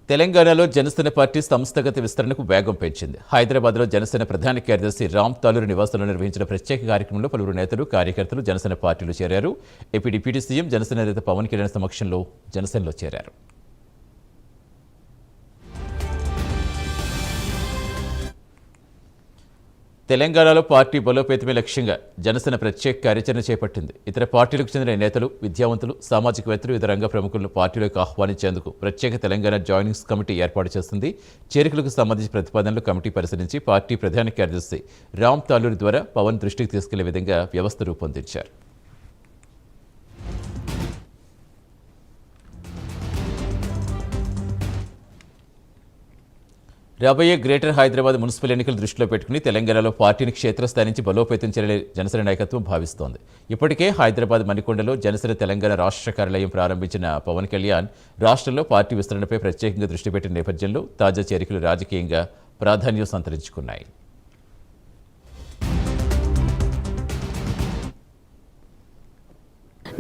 తెలంగాణలో జనసేన పార్టీ సంస్థాగత విస్తరణకు వేగం పెంచింది. హైదరాబాద్లో జనసేన ప్రధాన కార్యదర్శి రామ్ తాలూరు నివాసంలో నిర్వహించిన ప్రత్యేక కార్యక్రమంలో పలువురు నేతలు, కార్యకర్తలు జనసేన పార్టీలో చేరారు. ఏపీ డిప్యూటీ సీఎం జనసేన నేత పవన్ కళ్యాణ్ సమక్షంలో జనసేనలో చేరారు. తెలంగాణలో పార్టీ బలోపేతమే లక్ష్యంగా జనసేన ప్రత్యేక కార్యాచరణ చేపట్టింది. ఇతర పార్టీలకు చెందిన నేతలు, విద్యావంతులు, సామాజికవేత్తలు, ఇతర రంగ ప్రముఖులను పార్టీలోకి ఆహ్వానించేందుకు ప్రత్యేక తెలంగాణ జాయినింగ్స్ కమిటీ ఏర్పాటు చేస్తుంది. చేరికలకు సంబంధించిన ప్రతిపాదనలు కమిటీ పరిశీలించి పార్టీ ప్రధాన కార్యదర్శి రామ్ తాలూరు ద్వారా పవన్ దృష్టికి తీసుకెళ్లే విధంగా వ్యవస్థ రూపొందించారు. రాబోయే గ్రేటర్ హైదరాబాద్ మున్సిపల్ ఎన్నికలు దృష్టిలో పెట్టుకుని తెలంగాణలో పార్టీని క్షేత్రస్థాయి నుంచి బలోపేతం చేయాలని జనసేన నాయకత్వం భావిస్తోంది. ఇప్పటికే హైదరాబాద్ మణికొండలో జనసేన తెలంగాణ రాష్ట్ర కార్యాలయం ప్రారంభించిన పవన్ కళ్యాణ్ రాష్ట్రంలో పార్టీ విస్తరణపై ప్రత్యేకంగా దృష్టి పెట్టిన నేపథ్యంలో తాజా చేరికలు రాజకీయంగా ప్రాధాన్యం సంతరించుకున్నాయి.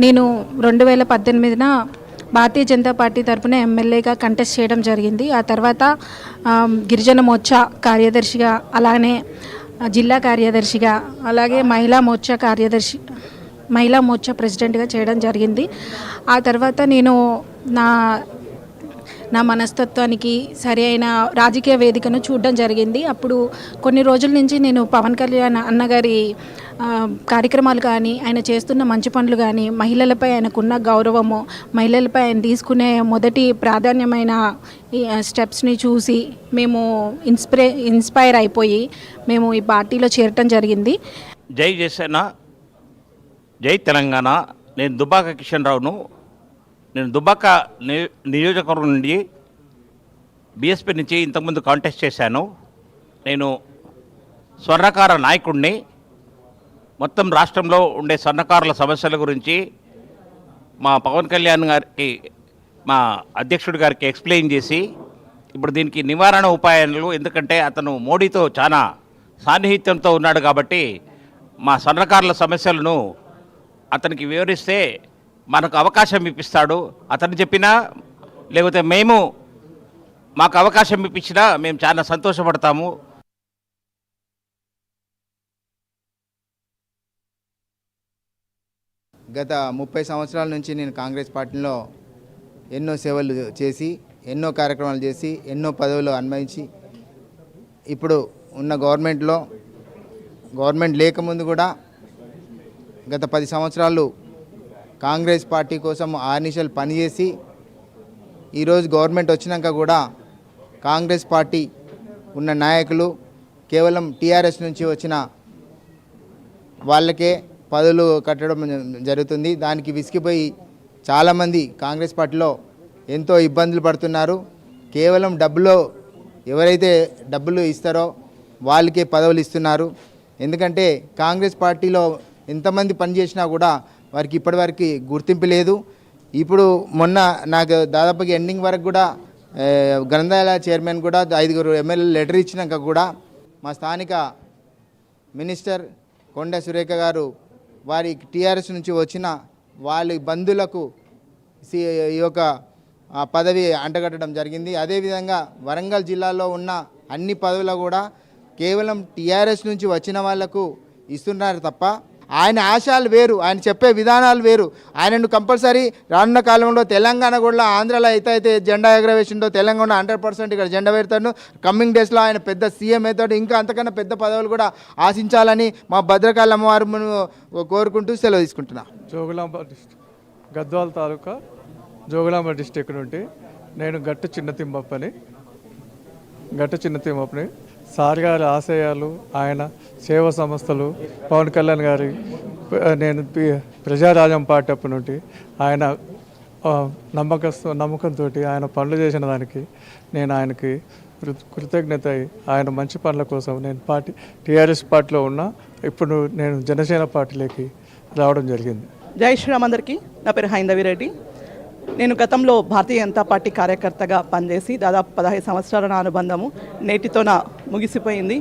నేను 2018న భారతీయ జనతా పార్టీ తరఫున ఎమ్మెల్యేగా కంటెస్ట్ చేయడం జరిగింది. ఆ తర్వాత గిరిజన మోర్చా కార్యదర్శిగా, అలానే జిల్లా కార్యదర్శిగా, అలాగే మహిళా మోర్చా ప్రెసిడెంట్గా చేయడం జరిగింది. ఆ తర్వాత నేను నా మనస్తత్వానికి సరి అయిన రాజకీయ వేదికను చూడడం జరిగింది. అప్పుడు కొన్ని రోజుల నుంచి నేను పవన్ కళ్యాణ్ అన్నగారి కార్యక్రమాలు కానీ, ఆయన చేస్తున్న మంచి పనులు కానీ, మహిళలపై ఆయనకున్న గౌరవము, మహిళలపై ఆయన తీసుకునే మొదటి ప్రాధాన్యమైన స్టెప్స్ని చూసి మేము ఇన్స్పైర్ అయిపోయి మేము ఈ పార్టీలో చేరటం జరిగింది. జై జనసేన, జై తెలంగాణ. నేను దుబ్బాక కిషన్ రావును. నేను దుబ్బాక నియోజకవర్గం నుండి బీఎస్పీ నుంచి ఇంతకుముందు కాంటెస్ట్ చేశాను. నేను స్వర్ణకార నాయకుడిని. మొత్తం రాష్ట్రంలో ఉండే స్వర్ణకారుల సమస్యల గురించి మా పవన్ కళ్యాణ్ గారికి, మా అధ్యక్షుడి గారికి ఎక్స్ప్లెయిన్ చేసి ఇప్పుడు దీనికి నివారణ ఉపాయాలు, ఎందుకంటే అతను మోడీతో చాలా సాన్నిహిత్యంతో ఉన్నాడు కాబట్టి మా స్వర్ణకారుల సమస్యలను అతనికి వివరిస్తే మనకు అవకాశం ఇప్పిస్తాడు. అతను చెప్పినా లేకపోతే మాకు అవకాశం ఇప్పించినా మేము చాలా సంతోషపడతాము. గత 30 సంవత్సరాల నుంచి నేను కాంగ్రెస్ పార్టీలో ఎన్నో సేవలు చేసి, ఎన్నో కార్యక్రమాలు చేసి, ఎన్నో పదవులు అన్వయించి, ఇప్పుడు ఉన్న గవర్నమెంట్ లేకముందు కూడా గత 10 సంవత్సరాలు కాంగ్రెస్ పార్టీ కోసం ఆర్నిషలు పనిచేసి, ఈరోజు గవర్నమెంట్ వచ్చినాక కూడా కాంగ్రెస్ పార్టీ ఉన్న నాయకులు కేవలం టీఆర్ఎస్ నుంచి వచ్చిన వాళ్ళకే పదవులు కట్టడం జరుగుతుంది. దానికి విసిగిపోయి చాలామంది కాంగ్రెస్ పార్టీలో ఎంతో ఇబ్బందులు పడుతున్నారు. కేవలం ఎవరైతే డబ్బులు ఇస్తారో వాళ్ళకే పదవులు ఇస్తున్నారు. ఎందుకంటే కాంగ్రెస్ పార్టీలో ఎంతమంది పనిచేసినా కూడా వారికి ఇప్పటివరకు గుర్తింపు లేదు. ఇప్పుడు మొన్న నాకు దాదాపుగా ఎండింగ్ వరకు కూడా గ్రంథాలయ చైర్మన్ కూడా 5 ఎమ్మెల్యేలు లెటర్ ఇచ్చినాక కూడా మా స్థానిక మినిస్టర్ కొండ సురేఖ గారు వారి టీఆర్ఎస్ నుంచి వచ్చిన వాళ్ళ బంధువులకు ఈ యొక్క పదవి అంటగట్టడం జరిగింది. అదేవిధంగా వరంగల్ జిల్లాలో ఉన్న అన్ని పదవులు కూడా కేవలం టీఆర్ఎస్ నుంచి వచ్చిన వాళ్లకు ఇస్తున్నారు తప్ప ఆయన ఆశయాలు వేరు, ఆయన చెప్పే విధానాలు వేరు. ఆయనను కంపల్సరీ రానున్న కాలంలో తెలంగాణ కూడా ఆంధ్రాలో అయితే జెండా ఎగరవేసిండో తెలంగాణ 100% ఇక్కడ జెండా పెడతాడు. కమ్మింగ్ డేస్లో ఆయన పెద్ద సీఎం అవుతాడు. ఇంకా అంతకన్నా పెద్ద పదవులు కూడా ఆశించాలని మా భద్రకాళి అమ్మవారిని కోరుకుంటూ సెలవు తీసుకుంటున్నా. జోగులాంబ డిస్ట్రిక్ట్, గద్వాల తాలూకా జోగులాంబ డిస్ట్రిక్ట్ నుండి నేను గట్టు చిన్నతిమ్మప్పని సార్ గారి ఆశయాలు, ఆయన సేవా సంస్థలు, పవన్ కళ్యాణ్ గారి, నేను ప్రజారాజ్యం పార్టీ అప్పటి నుండి ఆయన నమ్మకంతో ఆయన పనులు చేసిన దానికి నేను ఆయనకి కృతజ్ఞత అయి, ఆయన మంచి పనుల కోసం నేను టీఆర్ఎస్ పార్టీలో ఉన్నా. ఇప్పుడు నేను జనసేన పార్టీలోకి రావడం జరిగింది. జై శ్రీరామ్ అందరికీ. నా పేరు హైందవి రెడ్డి. నేను గతంలో భారతీయ జనతా పార్టీ కార్యకర్తగా పనిచేసి దాదాపు 15 సంవత్సరాల నా అనుబంధము నేటితో ముగిసిపోయింది.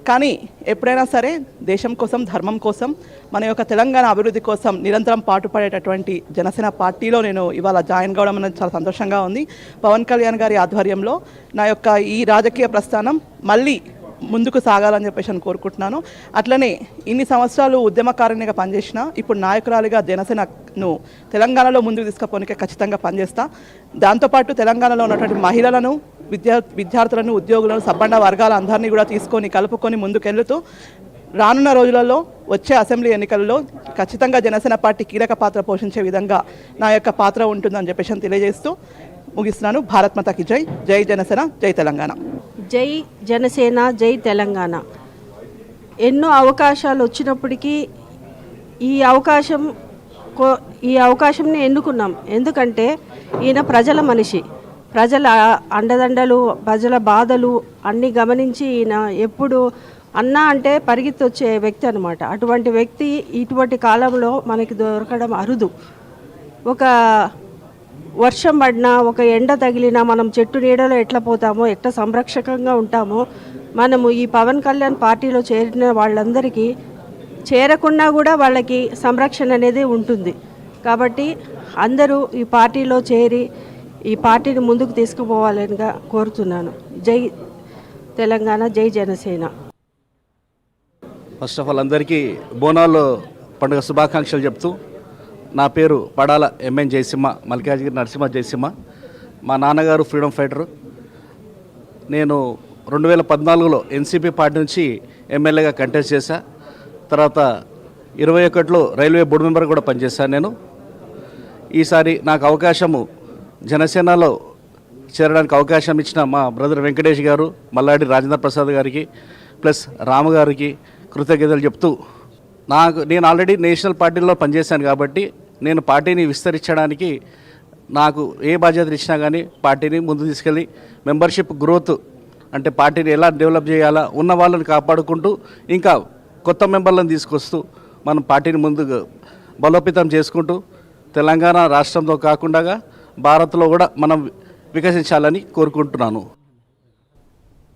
కానీ ఎప్పుడైనా సరే దేశం కోసం, ధర్మం కోసం, మన యొక్క తెలంగాణ అభివృద్ధి కోసం నిరంతరం పాటుపడేటటువంటి జనసేన పార్టీలో నేను ఇవాళ జాయిన్ కావడం అనేది చాలా సంతోషంగా ఉంది. పవన్ కళ్యాణ్ గారి ఆధ్వర్యంలో నా యొక్క ఈ రాజకీయ ప్రస్థానం మళ్ళీ ముందుకు సాగాలని చెప్పేసి అని కోరుకుంటున్నాను. అట్లనే ఇన్ని సంవత్సరాలు ఉద్యమకారిణిగా పనిచేసిన ఇప్పుడు నాయకురాలిగా జనసేనను తెలంగాణలో ముందుకు తీసుకుపోనికే ఖచ్చితంగా పనిచేస్తా. దాంతోపాటు తెలంగాణలో ఉన్నటువంటి మహిళలను, విద్యార్థులను, ఉద్యోగులను, సబ్బండ వర్గాల అందరినీ కూడా తీసుకొని కలుపుకొని ముందుకెళ్తూ రానున్న రోజులలో వచ్చే అసెంబ్లీ ఎన్నికల్లో ఖచ్చితంగా జనసేన పార్టీ కీలక పాత్ర పోషించే విధంగా నా యొక్క పాత్ర ఉంటుందని చెప్పేసి తెలియజేస్తూ ముగిస్తున్నాను. భారత్ మాతాకి జై. జై జనసేన, జై తెలంగాణ. జై జనసేన, జై తెలంగాణ. ఎన్నో అవకాశాలు వచ్చినప్పటికీ ఈ అవకాశంని ఎన్నుకున్నాం. ఎందుకంటే ఈయన ప్రజల మనిషి, ప్రజల అండదండలు, ప్రజల బాధలు అన్నీ గమనించి ఈయన ఎప్పుడు అన్నా అంటే పరిగెత్తి వచ్చే వ్యక్తి అనమాట. అటువంటి వ్యక్తి ఇటువంటి కాలంలో మనకి దొరకడం అరుదు. ఒక వర్షం పడినా, ఒక ఎండ తగిలినా మనం చెట్టు నీడలో ఎట్లా పోతామో, ఎట్లా సంరక్షకంగా ఉంటామో, మనము ఈ పవన్ కళ్యాణ్ పార్టీలో చేరిన వాళ్ళందరికీ చేరకుండా కూడా వాళ్ళకి సంరక్షణ అనేది ఉంటుంది. కాబట్టి అందరూ ఈ పార్టీలో చేరి ఈ పార్టీని ముందుకు తీసుకుపోవాలనిగా కోరుతున్నాను. జై తెలంగాణ, జై జనసేన. ఫస్ట్ ఆఫ్ ఆల్ అందరికీ బోనాలు పండుగ శుభాకాంక్షలు చెప్తూ, నా పేరు పడాల ఎంఎన్ జయసింహ, మల్కాజ్గిరి నరసింహ జయసింహ. మా నాన్నగారు ఫ్రీడమ్ ఫైటరు. నేను 2014లో ఎన్సీపీ పార్టీ నుంచి ఎమ్మెల్యేగా కంటెస్ట్ చేశా. తర్వాత 21లో రైల్వే బోర్డు మెంబర్ కూడా పనిచేశాను నేను. ఈసారి నాకు అవకాశము జనసేనలో చేరడానికి అవకాశం ఇచ్చిన మా బ్రదర్ వెంకటేష్ గారు, మల్లాడి రాజేంద్ర ప్రసాద్ గారికి, ప్లస్ రాము గారికి కృతజ్ఞతలు చెప్తూ, నేను ఆల్రెడీ నేషనల్ పార్టీలో పనిచేశాను కాబట్టి నేను పార్టీని విస్తరించడానికి నాకు ఏ బాధ్యతలు ఇచ్చినా కానీ పార్టీని ముందు తీసుకెళ్ళి మెంబర్షిప్ గ్రోత్ అంటే పార్టీని ఎలా డెవలప్ చేయాలా, ఉన్న వాళ్ళని కాపాడుకుంటూ ఇంకా కొత్త మెంబర్లను తీసుకొస్తూ మనం పార్టీని ముందుకు బలోపేతం చేసుకుంటూ తెలంగాణ రాష్ట్రంలో కాకుండా భారత్లో కూడా మనం వికసించాలని కోరుకుంటున్నాను.